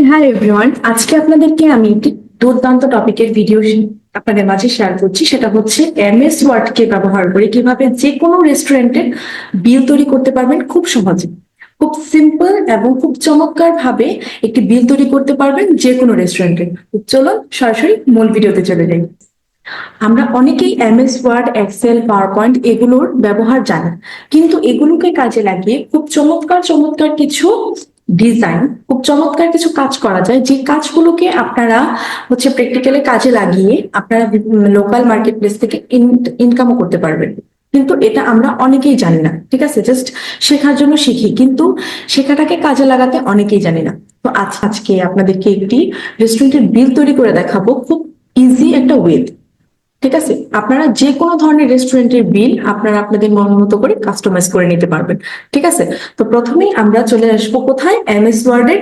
হ্যাঁ এভরিওয়ান, আজকে আপনাদেরকে আমি একটি দুর্দান্ত টপিকের ভিডিও আপনাদের মাঝে শেয়ার করছি। সেটা হচ্ছে এমএস ওয়ার্ড কে ব্যবহার করে কিভাবে যে কোনো রেস্টুরেন্টের বিল তৈরি করতে পারবেন খুব সহজে, খুব সিম্পল এবং খুব চমৎকার ভাবে একটি বিল তৈরি করতে পারবেন যে কোনো রেস্টুরেন্টের। চলো সরাসরি মূল ভিডিওতে চলে যাই। আমরা অনেকেই MS Word, Excel, PowerPoint এগুলোর ব্যবহার জানি, কিন্তু এগুলোকে কাজে লাগিয়ে খুব চমৎকার চমৎকার কিছু ডিজাইন, খুব চমৎকার কিছু কাজ করা যায়, যে কাজগুলোকে আপনারা হচ্ছে প্র্যাকটিক্যালি কাজে লাগিয়ে আপনারা লোকাল মার্কেট প্লেস থেকে ইনকামও করতে পারবেন। কিন্তু এটা আমরা অনেকেই জানি না, ঠিক আছে? জাস্ট শেখার জন্য শিখি, কিন্তু শেখাটাকে কাজে লাগাতে অনেকেই জানি না। তো আজকে আপনাদেরকে একটি রেস্টুরেন্টের বিল তৈরি করে দেখাবো খুব ইজি একটা ওয়ে। ঠিক আছে, আপনারা যে কোনো ধরনের রেস্টুরেন্টের বিল আপনারা আপনাদের মন মতো করে কাস্টমাইজ করে নিতে পারবেন। ঠিক আছে, তো প্রথমেই আমরা চলে আসবো কোথায়, এমএস ওয়ার্ডের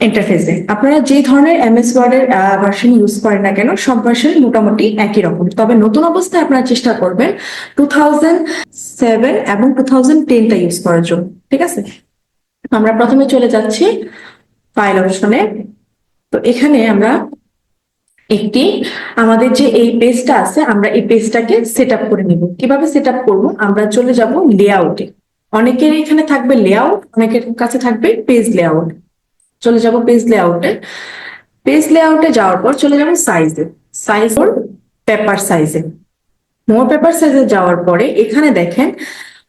ইন্টারফেসে। আপনারা যে ধরনের এমএস ওয়ার্ডের ভার্সন ইউজ করেন না কেন, সব ভার্সন মোটামুটি একই রকম, তবে নতুন অবস্থায় আপনারা চেষ্টা করবেন 2007 এবং 2010টা ইউজ করার জন্য। ঠিক আছে, আমরা প্রথমে চলে যাচ্ছি ফাইল অপশনে। তো এখানে আমরা একটি আমাদের যে এই পেজটা আছে, আমরা এই পেজটাকে সেট আপ করে নিব। কিভাবে সেট আপ করবো, আমরা চলে যাব লেআউটে। অনেকের এখানে থাকবে লেআউট, অনেকের কাছে থাকবে পেজ লেআউট। চলে যাব পেজ লেআউটে। পেজ লেআউটে যাওয়ার পর চলে যাব সাইজে, সাইজ ওর পেপার সাইজে। মোর পেপার সাইজে যাওয়ার পরে এখানে দেখেন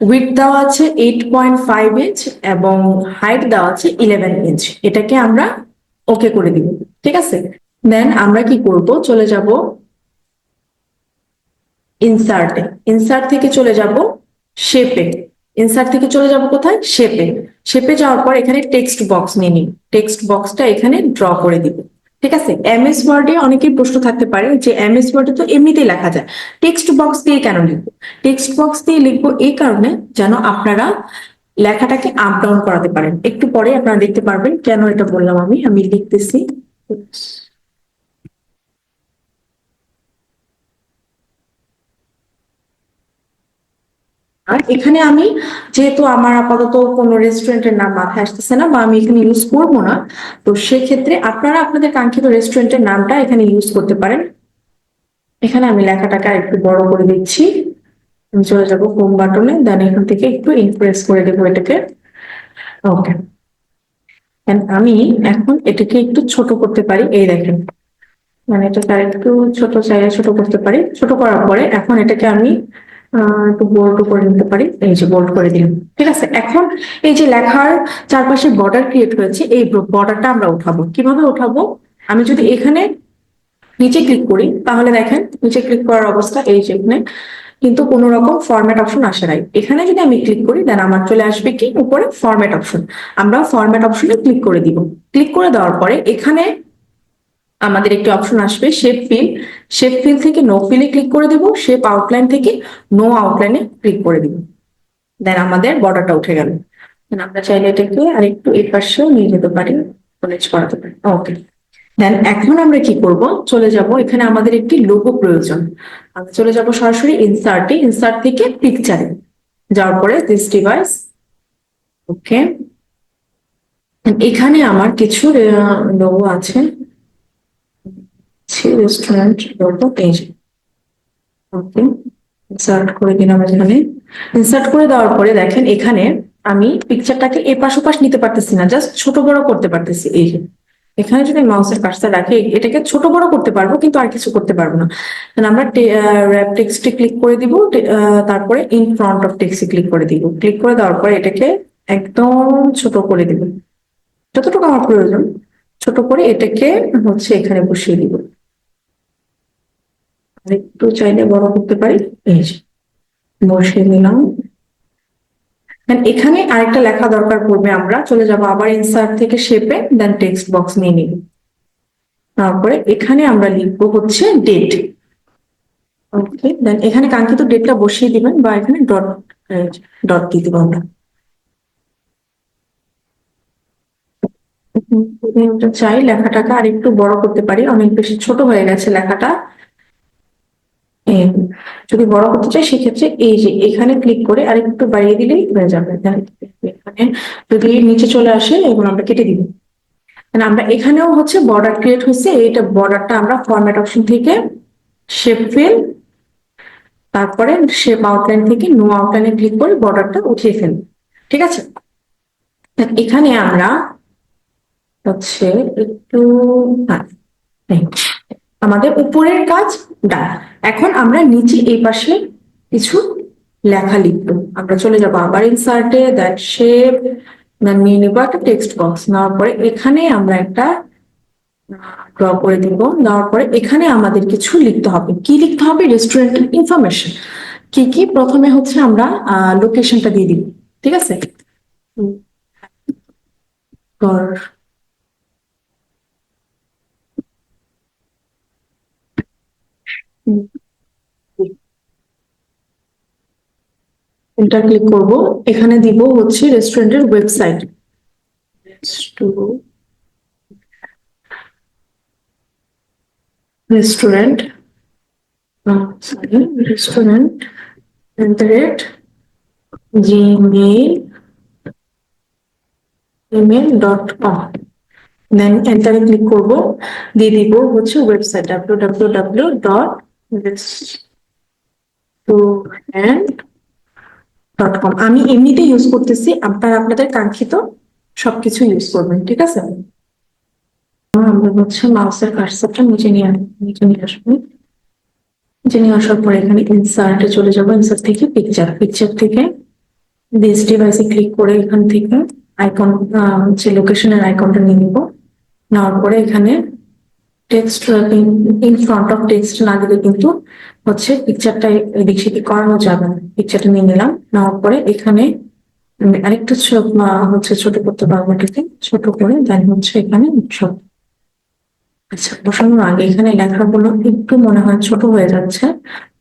উইডথ দেওয়া আছে 8.5 ইঞ্চ এবং হাইট দেওয়া আছে 11 ইঞ্চ। এটাকে আমরা ওকে করে দিব। ঠিক আছে, দেন আমরা কি করব, চলে যাব ইনসার্টে। ইনসার্ট থেকে চলে যাব শেপে। ইনসার্ট থেকে চলে যাব কোথায়, শেপে। শেপে যাওয়ার পর এখানে টেক্সট বক্স নিয়ে নিব। টেক্সট বক্সটা এখানে ড্র করে দিব। ঠিক আছে, এমএস ওয়ার্ডে অনেকের প্রশ্ন থাকতে পারে যে এমএস ওয়ার্ডে তো এমনিতেই লেখা যায়, টেক্সট বক্স দিয়ে কেন লিখবো? টেক্সট বক্স দিয়ে লিখবো এই কারণে যেন আপনারা লেখাটাকে আপ ডাউন করাতে পারেন। একটু পরে আপনারা দেখতে পারবেন কেন এটা বললাম। আমি লিখতেছি। আর এখানে আমি, যেহেতু আমার আপাতত কোনো রেস্টুরেন্টের নাম মাথায় আসতেছে না বা আমি এখানে ইউজ করবো না, তো সেক্ষেত্রে আপনারা আপনাদের কাঙ্ক্ষিত রেস্টুরেন্টের নামটা এখানে ইউজ করতে পারেন। এখানে আমি লেখাটাকে একটু বড় করে দিচ্ছি। আমি চলে যাবো হোম বাটনে, দেন এখান থেকে একটু ইনপ্রেস করে দেবো এটাকে। ওকে, আমি এখন এটাকে একটু ছোট করতে পারি। এই দেখেন, মানে এটাকে আর একটু ছোট চাইলে ছোট করতে পারি। ছোট করার পরে এখন এটাকে আমি একটু বোল্ড করে নিতে পারি। এই যে বোল্ড করে দিলাম। ঠিক আছে, এখন এই যে লেখার চারপাশে বর্ডার ক্রিয়েট হয়েছে, এই বর্ডারটা আমরা উঠাবো। কিভাবে উঠাবো, আমি যদি এখানে নিচে ক্লিক করি তাহলে দেখেন নিচে ক্লিক করার অবস্থা এই যে এখানে, কিন্তু কোনো রকম ফরম্যাট অপশন আসে নাই। এখানে যদি আমি ক্লিক করি দেন আমার চলে আসবে কি উপরে ফরম্যাট অপশন। আমরা ফরম্যাট অপশনে ক্লিক করে দিব। ক্লিক করে দেওয়ার পরে এখানে আমাদের একটি অপশন আসবে শেপ ফিল। শেপ ফিল থেকে নো ফিলে ক্লিক করে দিব। শেপ আউটলাইন থেকে নো আউটলাইনে ক্লিক করে দিব। দেন আমাদের বর্ডারটা উঠে গেল। আমরা চাইলে এটাকে আরেকটু এই পাশেও নিয়ে যেতে পারি, কলেজ করাতে পারি। ওকে, দেন এখন আমরা কি করব, চলে যাব এখানে আমাদের একটি লোগো প্রয়োজন। আমরা চলে যাব সরাসরি ইনসার্টে। ইনসার্ট থেকে পিকচারে যাওয়ার পরে দিস ডিভাইস। ওকে, এখানে আমার কিছু লোগো আছে, রেস্টুরেন্ট লোগো পেজ। ওকে, ইনসার্ট করে দিলাম। এখানে ইনসার্ট করে দেওয়ার পরে দেখেন এখানে আমি পিকচারটাকে এপাশ ওপাশ নিতে পারতেছি না, জাস্ট ছোট বড় করতে পারতেছি। এই যে এখানে যদি মাউসের কার্সার রাখি এটাকে ছোট বড় করতে পারবো, কিন্তু আর কিছু করতে পারবো না। আমরা র্যাপ টেক্সটে ক্লিক করে দিব, তারপরে ইন ফ্রন্ট অফ টেক্সটে ক্লিক করে দিব। ক্লিক করে দেওয়ার পরে এটাকে একদম ছোট করে দিব, যতটুকু আমার প্রয়োজন ছোট করে এটাকে হচ্ছে এখানে বসিয়ে দিব। একটু চাইলে বড় করতে পারি, এই যে বসিয়ে দিলাম। এখানে আরেকটা লেখা দরকার পড়বে, আমরা চলে যাব আবার ইনসার্ট থেকে শেপে, দেন টেক্সট বক্স নিয়ে নিব। তারপরে এখানে আমরা লিখবো হচ্ছে ডেট। ওকে, দেন এখানে কাঙ্ক্ষিত ডেটটা বসিয়ে দিবেন বা এখানে ডট ডট দিয়ে দিব আমরা। চাই লেখাটাকে আর একটু বড় করতে পারি, অনেক বেশি ছোট হয়ে গেছে লেখাটা। যদি বড় করতে চাই সেক্ষেত্রে এই যে এখানে ক্লিক করে আর একটু বাড়িয়ে দিলেই হয়ে যাবে। এখানে যদি নিচে চলে আসে এগুলো আমরা কেটে দিব। আমরা এখানেও হচ্ছে বর্ডার ক্রিয়েট হয়েছে, এইটা বর্ডারটা আমরা ফরম্যাট অপশন থেকে শেপ ফিল, তারপরে শেপ আউটলাইন থেকে নো আউটলাইনে ক্লিক করে বর্ডারটা উঠিয়ে ফেলব। ঠিক আছে, এখানে আমরা হচ্ছে একটু আমাদের উপরের কাজ ডান। এখন আমরা নিচে এই পাশে কিছু লেখা লিখবো। আমরা চলে যাবো আবার ইনসার্টে, দ্যাট শেপ, নিয়ে নিবো একটা টেক্সট বক্স। নেওয়ার পরে এখানে আমরা একটা ড্র করে দিব। দেওয়ার পরে এখানে আমাদের কিছু লিখতে হবে। কি লিখতে হবে? রেস্টুরেন্টের ইনফরমেশন কি কি। প্রথমে হচ্ছে আমরা লোকেশনটা দিয়ে দিব। ঠিক আছে, এটা ক্লিক করব। এখানে দিব হচ্ছে রেস্টুরেন্টের ওয়েবসাইট, রেস্টুরেন্ট রেস্টুরেন্ট জিমেইল ইমেল.com। দেন এন্টারে ক্লিক করব। দিয়ে দিব হচ্ছে ওয়েবসাইট www.restaurant.com। আমি এমনিতে ইউজ করতেছি, আপনারা আপনাদের কাঙ্ক্ষিত সবকিছু ইউজ করবেন। ঠিক আছে, আমরা হচ্ছে মাউসের কার্সারটা নিচে নিয়ে আসবো। নিচে নিয়ে আসার পরে এখানে ইনসার্টে চলে যাবো। ইনসার্ট থেকে পিকচার থেকে দিস ডিভাইসে ক্লিক করে এখান থেকে আইকন হচ্ছে লোকেশনের আইকনটা নিয়ে নিব। নেওয়ার পরে এখানে text in front of text না দিলে কিন্তু হচ্ছে পিকচারটা এদিক সেদিক করানো যাবে না। পিকচারটা নিয়ে নিলাম। নেওয়ার পরে এখানে আরেকটু হচ্ছে ছোট করতে পারবো, এটাকে ছোট করে দেন হচ্ছে এখানে সব। আচ্ছা, বসানোর আগে এখানে লেখাগুলো একটু মনে হয় ছোট হয়ে যাচ্ছে,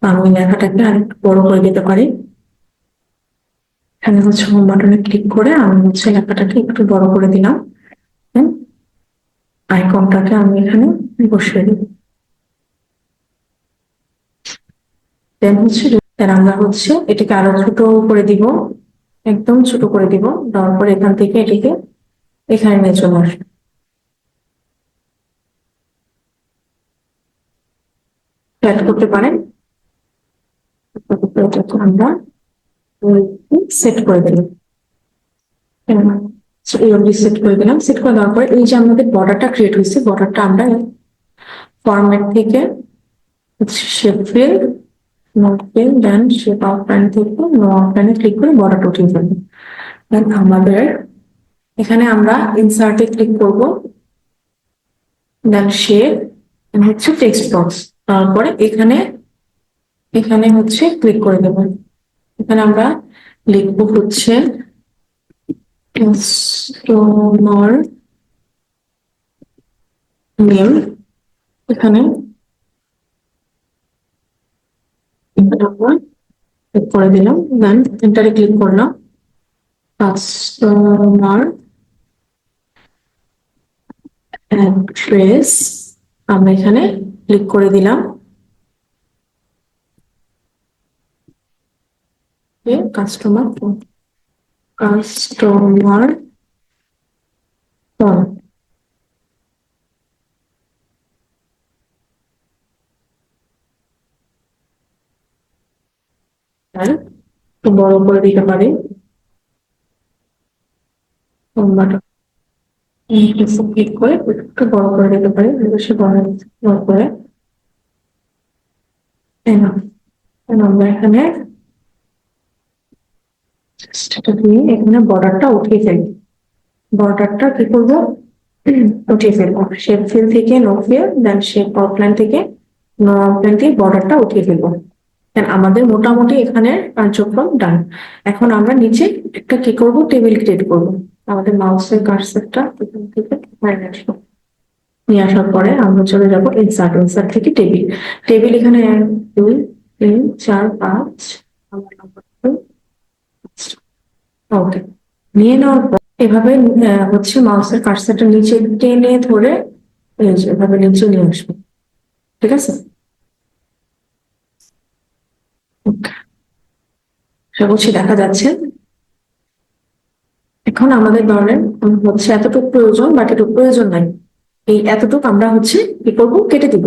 আমি লেখাটাকে আরেকটু বড় করে দিতে পারি। এখানে হচ্ছে হোম বাটনে ক্লিক করে আমি হচ্ছে লেখাটাকে একটু বড় করে দিলাম। আইকনটাকে আমি এখানে বসিয়ে দিব। দেন হচ্ছে আমরা হচ্ছে এটাকে আরো ছোট করে দিব, একদম ছোট করে দিব। দেওয়ার পরে এখান থেকে এটাকে এখানে নিয়ে চলে আসবো। অ্যাড করতে পারেন। এটাকে আমরা সেট করে দিলাম। সেট করে দিলাম। সেট করে দেওয়ার পরে এই যে আমাদের বর্ডারটা ক্রিয়েট হয়েছে, বর্ডারটা আমরা ফরম্যাট থেকে শেপ ফিল, নো ফিল, দেন শেপ আউটলাইন থেকে নো আউটলাইনে ক্লিক করে বর্ডারটা উঠিয়ে ফেলবো। দেন আমাদের এখানে আমরা ইনসার্টে ক্লিক করব, দেন শেপ হচ্ছে টেক্সট বক্স। তারপরে এখানে এখানে হচ্ছে ক্লিক করে দেব। এখানে আমরা লিখবো হচ্ছে কাস্টমার নেম। এখানে ক্লিক করে দিলাম, দেন এন্টারে ক্লিক করলাম। কাস্টমার অ্যাড্রেস আমরা এখানে ক্লিক করে দিলাম। কাস্টমার ফোন, কাস্টমার ফোন, একটু বড় করে দিতে পারি। ক্লিক করে একটু বড় করে দিতে পারি, বেশি বড় করে। আমরা এখানে দিয়ে এখানে বর্ডারটা উঠিয়ে ফেলবো। বর্ডারটা কি করবো? উঠিয়ে ফেলবো। শেপ ফিল থেকে নো ফিল, দেন শেপ আউটলাইন থেকে নো আউটলাইন দিয়ে বর্ডারটা উঠিয়ে ফেলবো। আমাদের মোটামুটি এখানে কার্যক্রম ডান। এখন আমরা নিচে একটা কি করব? টেবিল ক্রিয়েট করব। আমাদের মাউসের কার্সারটা এখান থেকে বাইরে আসবো। নিয়ে আসার পরে আমরা চলে যাবো ইনসার্ট থেকে টেবিল। টেবিল এখানে 1 2 3 4 5 আমার নাম্বার। ওকে, নিয়ে নেওয়ার পর এভাবে হচ্ছে মাউসের কার্সারটা নিচে টেনে ধরে এভাবে নিচে নিয়ে আসবো। ঠিক আছে, আশা করছি দেখা যাচ্ছে। এখন আমাদের ধরেন হচ্ছে এতটুকু প্রয়োজন, বাকিটুকু প্রয়োজন নাই, এই এতটুকু আমরা হচ্ছে কি করবো, কেটে দিব।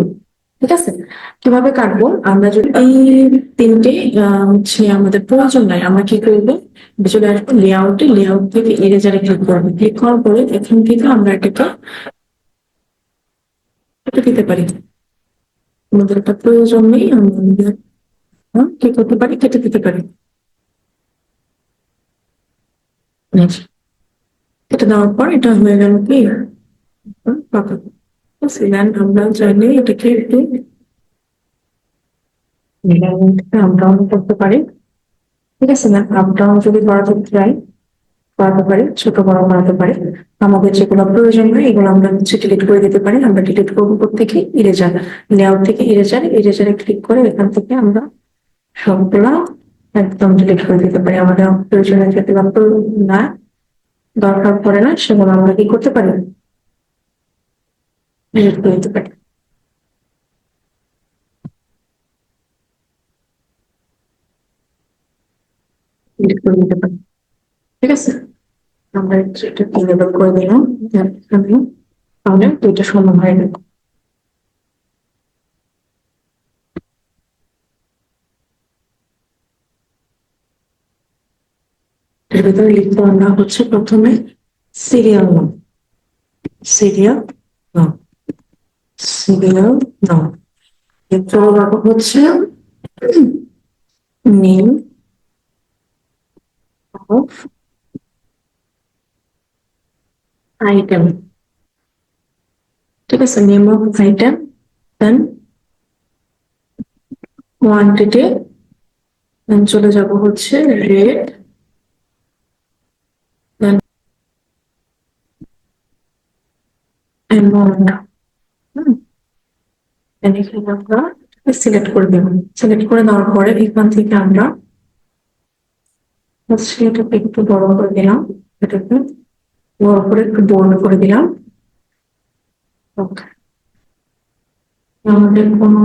ঠিক আছে, কিভাবে কাটবো, আমরা যদি এই তিনটে হচ্ছে আমাদের প্রয়োজন নাই, আমরা কি করবো, চলে আসবো লেআউটে, লেআউট থেকে ইরেজারে ক্লিক করবো, ক্লিক করার পরে এখান থেকে আমরা এটাকে কেটে দিতে পারি। আমাদের একটা প্রয়োজন নেই, আমরা কি করতে পারি, কেটে দিতে পারি। আচ্ছা, কেটে দেওয়ার পর এটা হয়ে গেল কি পাকা। আমরা চাইলে এটাকে একটু আপ ডাউন করতে পারি। ঠিক আছে না, আপ ডাউন যদি করাতে চাই করাতে পারি, ছোট বড় করাতে পারি। আমাদের যেগুলো প্রয়োজন হয় এগুলো আমরা হচ্ছে ডিলিট করে দিতে পারি। আমরা ডিলিট করবো থেকে ইরেজার, লেআউট থেকে ইরেজারে, ইরেজারে ক্লিক করে এখান থেকে আমরা সবগুলা একদম ডিলিট করে দিতে পারি। আমাদের প্রয়োজনের যেগুলো না দরকার পড়ে না সেগুলো আমরা কি করতে পারি, ডিলিট করে দিতে পারি। ডিলিট করে দিতে পারি। ঠিক আছে, আমরা এটা লেবেল করে দিলাম, তাহলে দুইটা সমান হয়ে গেল। এর ভিতরে লিখবো আমরা হচ্ছে প্রথমে সিরিয়াল নাম, সিরিয়াল নাম, সিরিয়াল নাম। এরপর হচ্ছে নেম অফ আইটেম। ঠিক আছে, name of item, then quantity, then চলে যাব হচ্ছে রেট, দেন অ্যামাউন্ট। এখানে আমরা সিলেক্ট করে দেব। সিলেক্ট করে দেওয়ার পরে এখান থেকে আমরা হচ্ছে এটাকে একটু বড় করে দিলাম, এটাকে বড় করে একটু বোল্ড করে দিলাম। আমাদের কোনো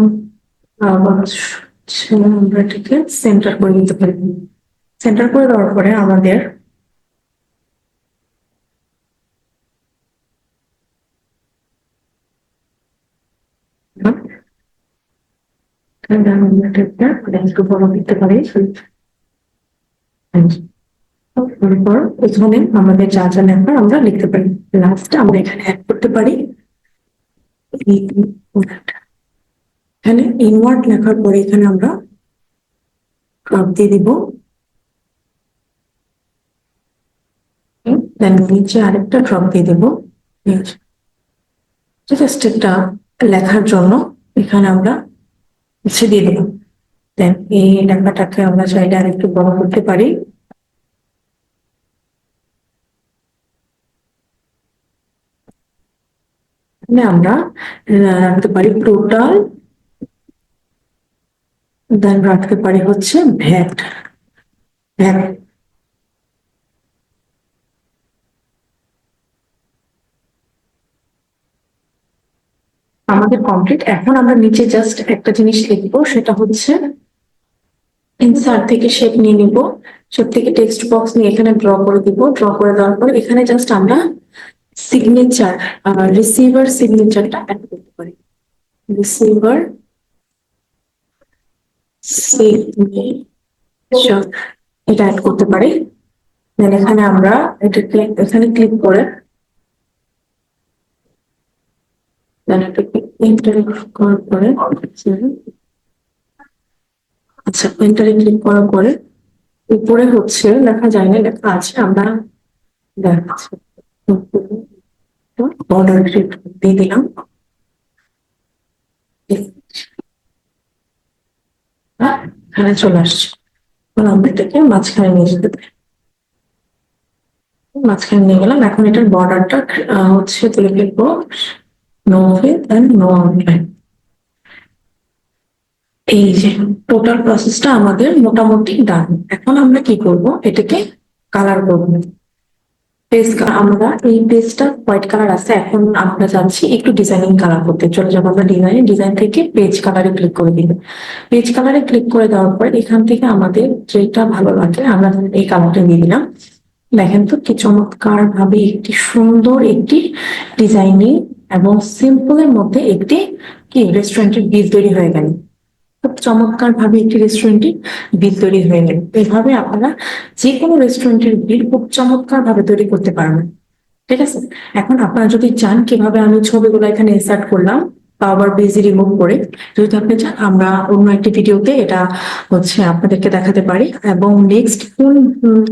আমরা এটাকে সেন্টার করে দিতে পারি। সেন্টার করে দেওয়ার পরে আমাদের একটু বড় দিতে পারি। তারপর এখানে আমাদের যা যা লেখার আমরা লিখতে পারি। লাস্টে আমরা এখানে অ্যাড করতে পারি এখানে ইনওয়ার্ড লেখার পরে এখানে আমরা ক্রপ দিয়ে দিব। দেন নিচে আরেকটা ড্রপ দিয়ে দেবো জাস্ট একটা লেখার জন্য, এখানে আমরা মুছে দিয়ে দেবো। দেন এই লেখাটাকে আমরা চাইলে আর একটু বড় করতে পারি। আমরা রাখতে পারি টোটাল, দেন রাখতে পারি হচ্ছে ভ্যাট। ভ্যাট আমাদের কমপ্লিট। এখন আমরা নিচে জাস্ট একটা জিনিস লিখবো, সেটা হচ্ছে ইনসার্ট থেকে শেপ নিয়ে নিব, শেপ থেকে টেক্সট বক্স নিয়ে এখানে ড্র করে দিব। ড্র করে দেওয়ার পর এখানে জাস্ট আমরা সিগনেচার, রিসিভার সিগনেচারটা অ্যাড করতে পারি। রিসিভার সিগনেচার এটা অ্যাড করতে পারি। দেন এখানে আমরা এটাকে এখানে ক্লিক করে দেন এটাকে এন্টার করার পরে আচ্ছা এন্টারে ক্লিক করার পরে উপরে হচ্ছে লেখা যায় না, লেখা আছে, আমরা দেখাচ্ছি বর্ডার দিয়ে দিলাম। এখানে চলে আসছে, আমরা এটাকে মাঝখানে নিয়ে যেতে পারি। মাঝখানে নিয়ে গেলাম। এখন এটার বর্ডারটা হচ্ছে তুলে ফেলবো no fill and no outline. এই যে টোটাল প্রসেসটা আমাদের মোটামুটি ডান। এখন আমরা কি করব, এটাকে কালার করবো। পেজ আমরা এই পেজটা হোয়াইট কালার আছে, এখন আমরা যাচ্ছি একটু ডিজাইনিং কালার করতে। চলে যাবো আমরা ডিজাইন থেকে পেজ কালারে ক্লিক করে দিব। পেজ কালারে ক্লিক করে দেওয়ার পর এখান থেকে আমাদের যেটা ভালো লাগে আমরা এই কালারটা দিয়ে দিলাম। দেখেন তো কি চমৎকার ভাবে একটি সুন্দর একটি ডিজাইনিং এবং সিম্পলের মধ্যে একটি কি রেস্টুরেন্টের বিল তৈরি হয়ে গেল। খুব চমৎকার ভাবে একটি রেস্টুরেন্টের বিল তৈরি হয়ে গেল। এভাবে আপনারা যে কোনো রেস্টুরেন্টের বিল খুব চমৎকার ভাবে তৈরি করতে পারবেন। ঠিক আছে, এখন আপনারা যদি চান কিভাবে আমি ছবিগুলো এখানে ইনসার্ট করলাম বা আবার বিজি রিমুভ করে, যদি আপনি চান আমরা অন্য একটি ভিডিওতে এটা আপনাদেরকে দেখাতে পারি। এবং নেক্সট কোন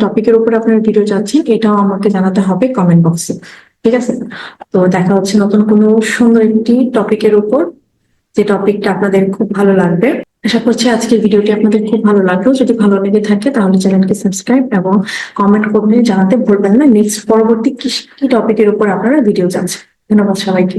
টপিকের উপর আপনারা ভিডিও চাচ্ছেন এটাও আমাকে জানাতে হবে কমেন্ট বক্সে। ঠিক আছে, তো দেখা হচ্ছে নতুন কোনো সুন্দর একটি টপিকের উপর, যে টপিকটা আপনাদের খুব ভালো লাগবে। আশা করছি আজকের ভিডিওটি আপনাদের খুব ভালো লাগলো। যদি ভালো লেগে থাকে তাহলে চ্যানেলকে সাবস্ক্রাইব এবং কমেন্ট করে জানাতে ভুলবেন না নেক্সট পরবর্তী কি কি টপিকের উপর আপনারা ভিডিও চাচ্ছেন। ধন্যবাদ সবাইকে।